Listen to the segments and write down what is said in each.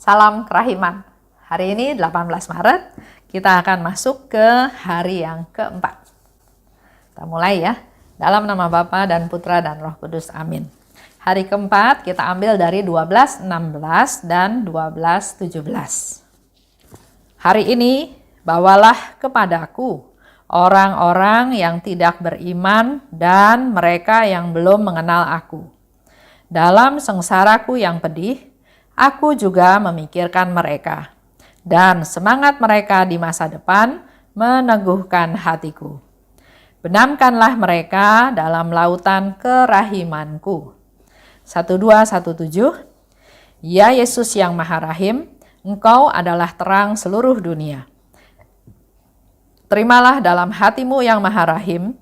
Salam kerahiman. Hari ini 18 Maret, kita akan masuk ke hari yang keempat. Kita mulai ya. Dalam nama Bapa dan Putra dan Roh Kudus. Amin. Hari keempat kita ambil dari 12:16 dan 12:17. Hari ini bawalah kepadaku orang-orang yang tidak beriman dan mereka yang belum mengenal aku. Dalam sengsaraku yang pedih, aku juga memikirkan mereka, dan semangat mereka di masa depan meneguhkan hatiku. Benamkanlah mereka dalam lautan kerahimanku. 12:17. Ya Yesus yang Maha Rahim, Engkau adalah terang seluruh dunia. Terimalah dalam hatimu yang Maha Rahim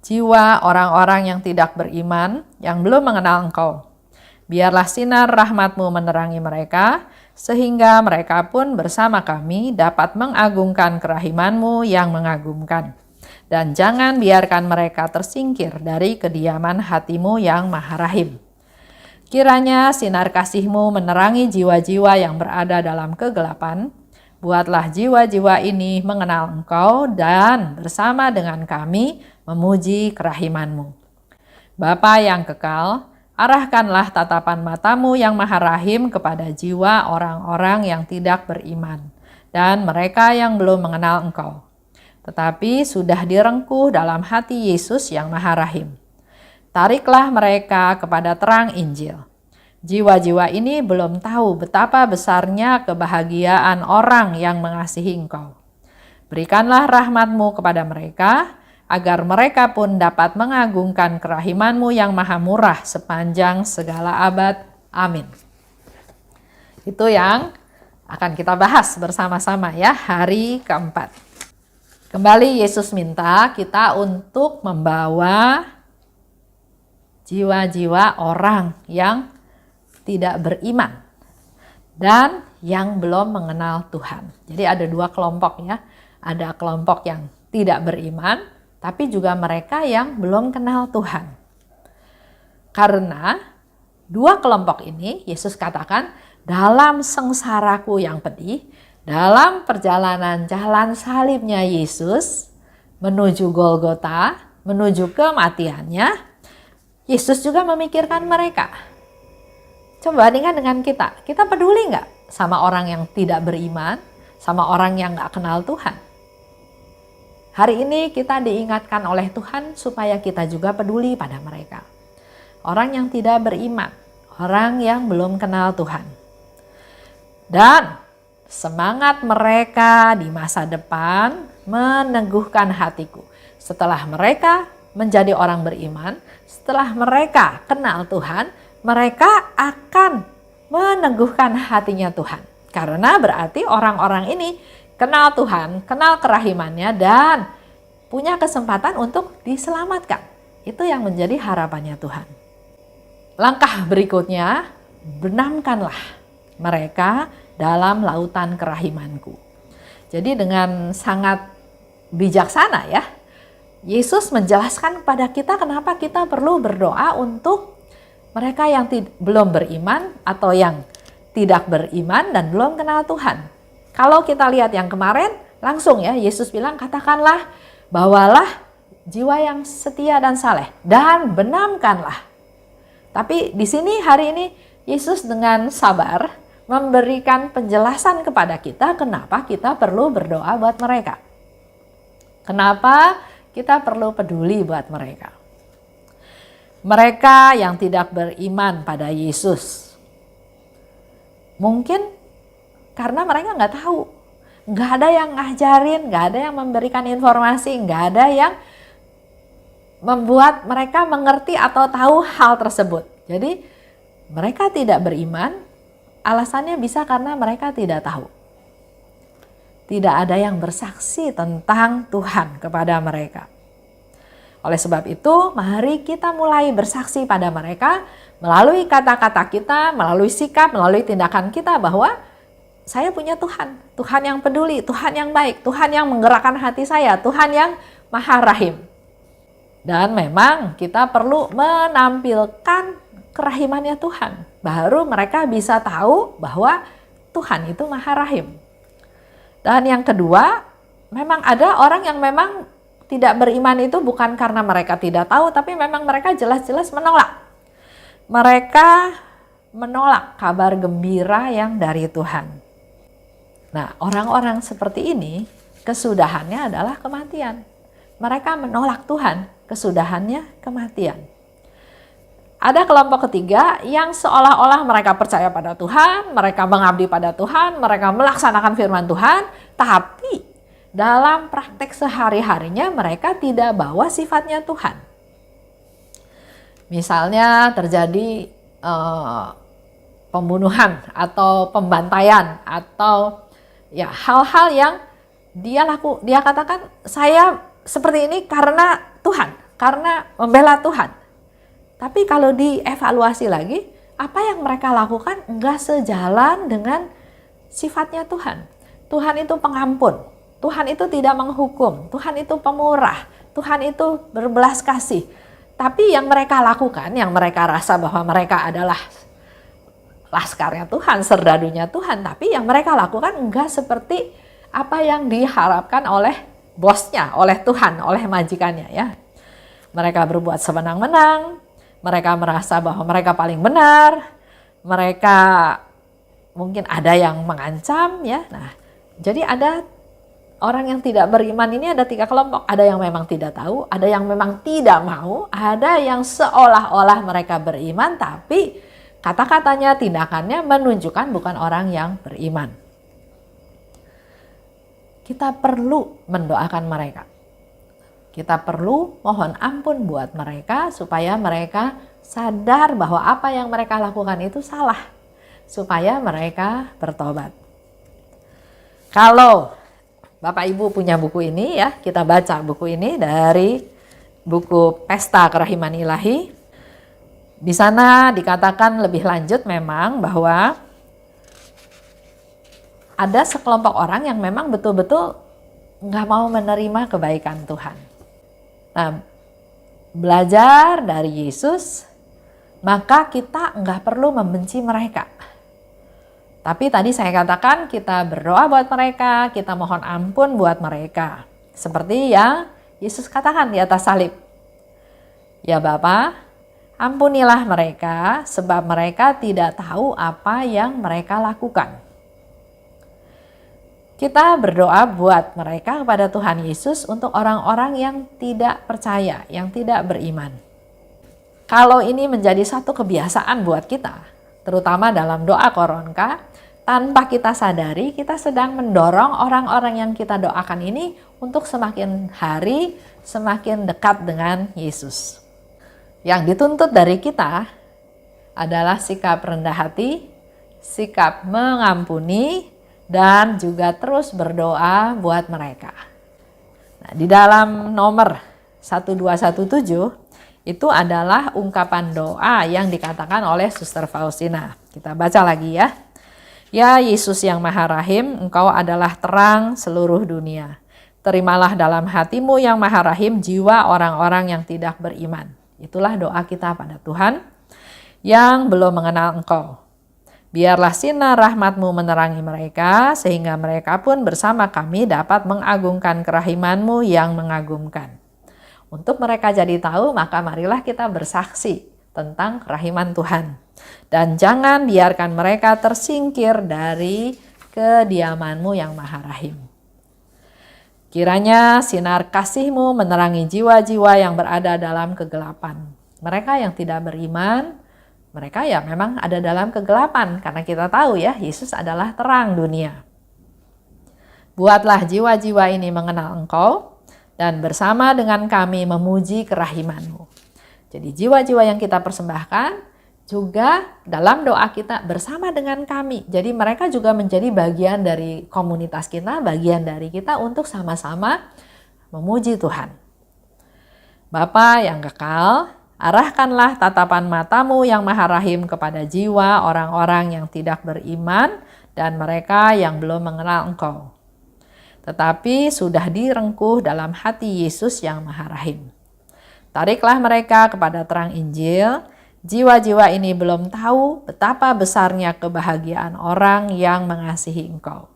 jiwa orang-orang yang tidak beriman, yang belum mengenal Engkau. Biarlah sinar rahmat-Mu menerangi mereka, sehingga mereka pun bersama kami dapat mengagungkan kerahiman-Mu yang mengagumkan. Dan jangan biarkan mereka tersingkir dari kediaman hati-Mu yang Maha Rahim. Kiranya sinar kasih-Mu menerangi jiwa-jiwa yang berada dalam kegelapan. Buatlah jiwa-jiwa ini mengenal Engkau dan bersama dengan kami memuji kerahiman-Mu. Bapa yang kekal, arahkanlah tatapan mata-Mu yang Maha Rahim kepada jiwa orang-orang yang tidak beriman dan mereka yang belum mengenal Engkau, tetapi sudah direngkuh dalam hati Yesus yang Maha Rahim. Tariklah mereka kepada terang Injil. Jiwa-jiwa ini belum tahu betapa besarnya kebahagiaan orang yang mengasihi Engkau. Berikanlah rahmat-Mu kepada mereka, agar mereka pun dapat mengagungkan kerahiman-Mu yang maha murah sepanjang segala abad. Amin. Itu yang akan kita bahas bersama-sama ya, hari keempat. Kembali Yesus minta kita untuk membawa jiwa-jiwa orang yang tidak beriman dan yang belum mengenal Tuhan. Jadi ada dua kelompok ya, ada kelompok yang tidak beriman, tapi juga mereka yang belum kenal Tuhan. Karena dua kelompok ini, Yesus katakan, dalam sengsaraku yang pedih, dalam perjalanan jalan salibnya Yesus menuju Golgota, menuju kematiannya, Yesus juga memikirkan mereka. Coba bandingkan dengan kita. Kita peduli nggak sama orang yang tidak beriman, sama orang yang nggak kenal Tuhan? Hari ini kita diingatkan oleh Tuhan supaya kita juga peduli pada mereka. Orang yang tidak beriman, orang yang belum kenal Tuhan. Dan semangat mereka di masa depan meneguhkan hatiku. Setelah mereka menjadi orang beriman, setelah mereka kenal Tuhan, mereka akan meneguhkan hatinya Tuhan. Karena berarti orang-orang ini kenal Tuhan, kenal kerahimannya, dan punya kesempatan untuk diselamatkan. Itu yang menjadi harapannya Tuhan. Langkah berikutnya, benamkanlah mereka dalam lautan kerahimanku. Jadi dengan sangat bijaksana ya, Yesus menjelaskan kepada kita kenapa kita perlu berdoa untuk mereka yang belum beriman atau yang tidak beriman dan belum kenal Tuhan. Kalau kita lihat yang kemarin, langsung ya Yesus bilang, katakanlah, bawalah jiwa yang setia dan saleh dan benamkanlah. Tapi di sini hari ini Yesus dengan sabar memberikan penjelasan kepada kita kenapa kita perlu berdoa buat mereka. Kenapa kita perlu peduli buat mereka. Mereka yang tidak beriman pada Yesus, mungkin karena mereka nggak tahu, nggak ada yang ngajarin, nggak ada yang memberikan informasi, nggak ada yang membuat mereka mengerti atau tahu hal tersebut. Jadi mereka tidak beriman, alasannya bisa karena mereka tidak tahu. Tidak ada yang bersaksi tentang Tuhan kepada mereka. Oleh sebab itu, mari kita mulai bersaksi pada mereka melalui kata-kata kita, melalui sikap, melalui tindakan kita bahwa saya punya Tuhan, Tuhan yang peduli, Tuhan yang baik, Tuhan yang menggerakkan hati saya, Tuhan yang Maha Rahim. Dan memang kita perlu menampilkan kerahimannya Tuhan. Baru mereka bisa tahu bahwa Tuhan itu Maha Rahim. Dan yang kedua, memang ada orang yang memang tidak beriman itu bukan karena mereka tidak tahu, tapi memang mereka jelas-jelas menolak. Mereka menolak kabar gembira yang dari Tuhan. Nah, orang-orang seperti ini kesudahannya adalah kematian. Mereka menolak Tuhan, kesudahannya kematian. Ada kelompok ketiga yang seolah-olah mereka percaya pada Tuhan, mereka mengabdi pada Tuhan, mereka melaksanakan firman Tuhan, tapi dalam praktek sehari-harinya mereka tidak bawa sifatnya Tuhan. Misalnya terjadi pembunuhan atau pembantaian atau ya hal-hal yang dia katakan saya seperti ini karena Tuhan, karena membela Tuhan. Tapi kalau dievaluasi lagi, apa yang mereka lakukan enggak sejalan dengan sifatnya Tuhan. Tuhan itu pengampun, Tuhan itu tidak menghukum, Tuhan itu pemurah, Tuhan itu berbelas kasih. Tapi yang mereka lakukan, yang mereka rasa bahwa mereka adalah laskarnya Tuhan, serdadunya Tuhan, tapi yang mereka lakukan enggak seperti apa yang diharapkan oleh bosnya, oleh Tuhan, oleh majikannya ya. Mereka berbuat sewenang-wenang, mereka merasa bahwa mereka paling benar, mereka mungkin ada yang mengancam ya. Nah, jadi ada orang yang tidak beriman ini ada 3 kelompok. Ada yang memang tidak tahu, ada yang memang tidak mau, ada yang seolah-olah mereka beriman tapi kata-katanya, tindakannya menunjukkan bukan orang yang beriman. Kita perlu mendoakan mereka. Kita perlu mohon ampun buat mereka supaya mereka sadar bahwa apa yang mereka lakukan itu salah. Supaya mereka bertobat. Kalau Bapak Ibu punya buku ini ya, kita baca buku ini dari buku Pesta Kerahiman Ilahi. Di sana dikatakan lebih lanjut memang bahwa ada sekelompok orang yang memang betul-betul nggak mau menerima kebaikan Tuhan. Nah, belajar dari Yesus, maka kita nggak perlu membenci mereka. Tapi tadi saya katakan kita berdoa buat mereka, kita mohon ampun buat mereka. Seperti yang Yesus katakan di atas salib. Ya Bapa, ampunilah mereka sebab mereka tidak tahu apa yang mereka lakukan. Kita berdoa buat mereka kepada Tuhan Yesus untuk orang-orang yang tidak percaya, yang tidak beriman. Kalau ini menjadi satu kebiasaan buat kita, terutama dalam doa koronka, tanpa kita sadari kita sedang mendorong orang-orang yang kita doakan ini untuk semakin hari semakin dekat dengan Yesus. Yang dituntut dari kita adalah sikap rendah hati, sikap mengampuni, dan juga terus berdoa buat mereka. Nah, di dalam nomor 1217 itu adalah ungkapan doa yang dikatakan oleh Suster Faustina. Kita baca lagi ya. Ya Yesus yang Maha Rahim, Engkau adalah terang seluruh dunia. Terimalah dalam hatimu yang Maha Rahim jiwa orang-orang yang tidak beriman. Itulah doa kita pada Tuhan yang belum mengenal Engkau. Biarlah sinar rahmat-Mu menerangi mereka, sehingga mereka pun bersama kami dapat mengagungkan kerahiman-Mu yang mengagumkan. Untuk mereka jadi tahu, maka marilah kita bersaksi tentang kerahiman Tuhan. Dan jangan biarkan mereka tersingkir dari kediaman-Mu yang Maha Rahim. Kiranya sinar kasih-Mu menerangi jiwa-jiwa yang berada dalam kegelapan. Mereka yang tidak beriman, mereka ya memang ada dalam kegelapan, karena kita tahu ya Yesus adalah terang dunia. Buatlah jiwa-jiwa ini mengenal Engkau dan bersama dengan kami memuji kerahiman-Mu. Jadi jiwa-jiwa yang kita persembahkan juga dalam doa kita bersama dengan kami. Jadi mereka juga menjadi bagian dari komunitas kita, bagian dari kita untuk sama-sama memuji Tuhan. Bapa yang kekal, arahkanlah tatapan mata-Mu yang Maha Rahim kepada jiwa orang-orang yang tidak beriman dan mereka yang belum mengenal Engkau, tetapi sudah direngkuh dalam hati Yesus yang Maha Rahim. Tariklah mereka kepada terang Injil, Jiwa-jiwa ini belum tahu betapa besarnya kebahagiaan orang yang mengasihi Engkau.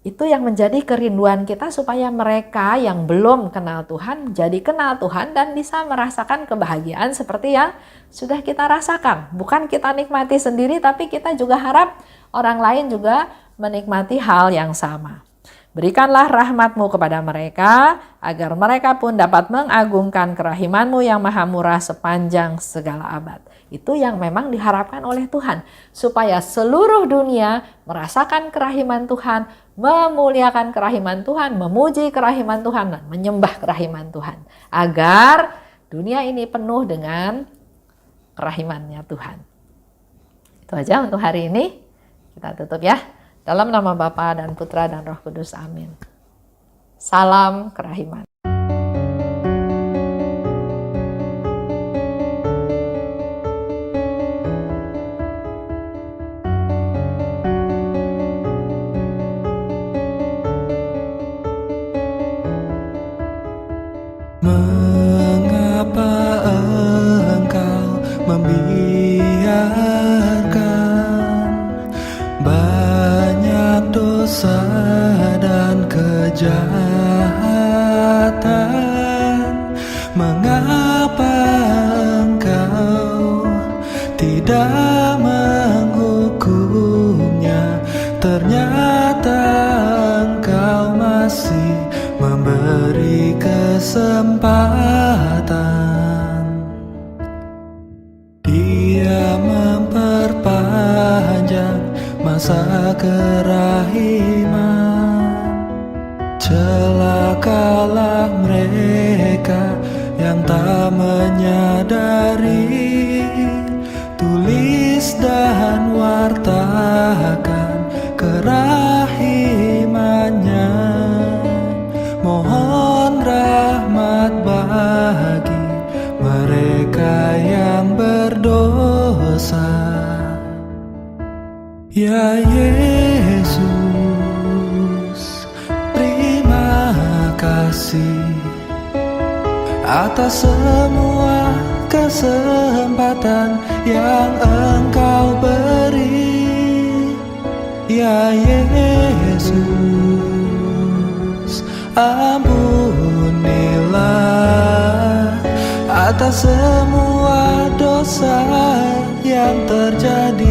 Itu yang menjadi kerinduan kita, supaya mereka yang belum kenal Tuhan jadi kenal Tuhan dan bisa merasakan kebahagiaan seperti yang sudah kita rasakan. Bukan kita nikmati sendiri, tapi kita juga harap orang lain juga menikmati hal yang sama. Berikanlah rahmat-Mu kepada mereka, agar mereka pun dapat mengagungkan kerahiman-Mu yang maha murah sepanjang segala abad. Itu yang memang diharapkan oleh Tuhan, supaya seluruh dunia merasakan kerahiman Tuhan, memuliakan kerahiman Tuhan, memuji kerahiman Tuhan, dan menyembah kerahiman Tuhan. Agar dunia ini penuh dengan kerahimannya Tuhan. Itu aja untuk hari ini. Kita tutup ya. Dalam nama Bapa dan Putra dan Roh Kudus. Amin. Salam kerahiman. Mengapa Engkau membiarkan banyak dosa dan kejahatan? Mengapa Engkau tidak menghukumnya? Ternyata Engkau masih memberi kesempatan. Dia memperpanjang masa kerahiman. Celakalah mereka yang tak menyadari. Tulis dan wartakan kerahimannya. Mohon rahmat bagi mereka yang berdosa. Ya Yesus, terima kasih atas semua kesempatan yang Engkau beri. Ya Yesus, ampunilah atas semua dosa yang terjadi.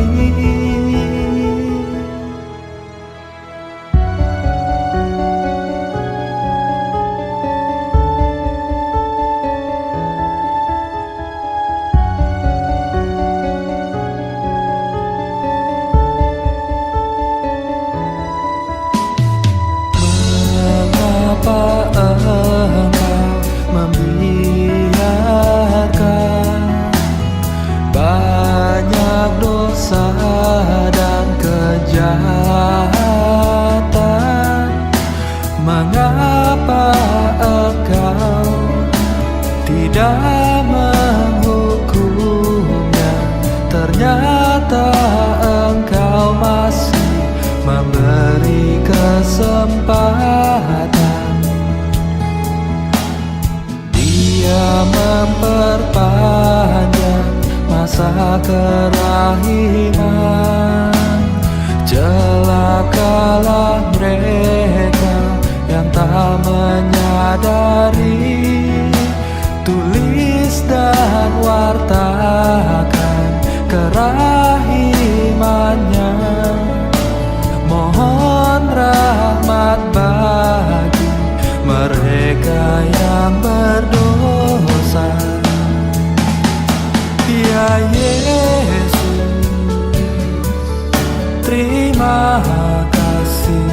Mengapa Engkau tidak menghukumnya? Ternyata Engkau masih memberi kesempatan. Dia memperpanjang masa kerahiman. Celakalah mereka yang tak menyadari. Tulis dan wartakan kerahimannya. Mohon rahmat bagi mereka yang berdosa. Ya Yesus, terima kasih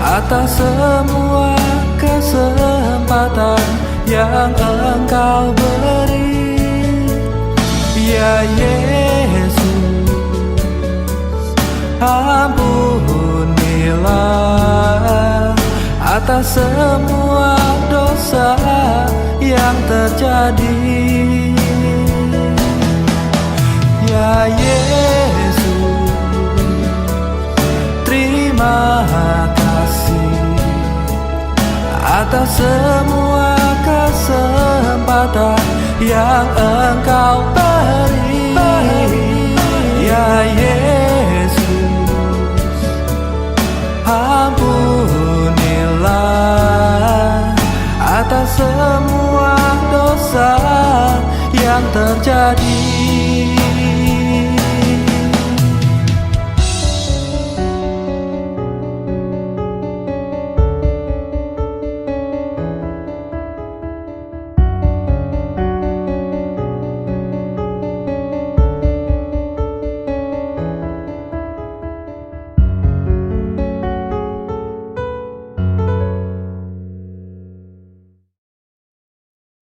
atas semua kesempatan yang Engkau beri. Ya Yesus, ampunilah atas semua dosa yang terjadi. Ya Yesus, terima kasih atas semua kesempatan yang Engkau terjadi.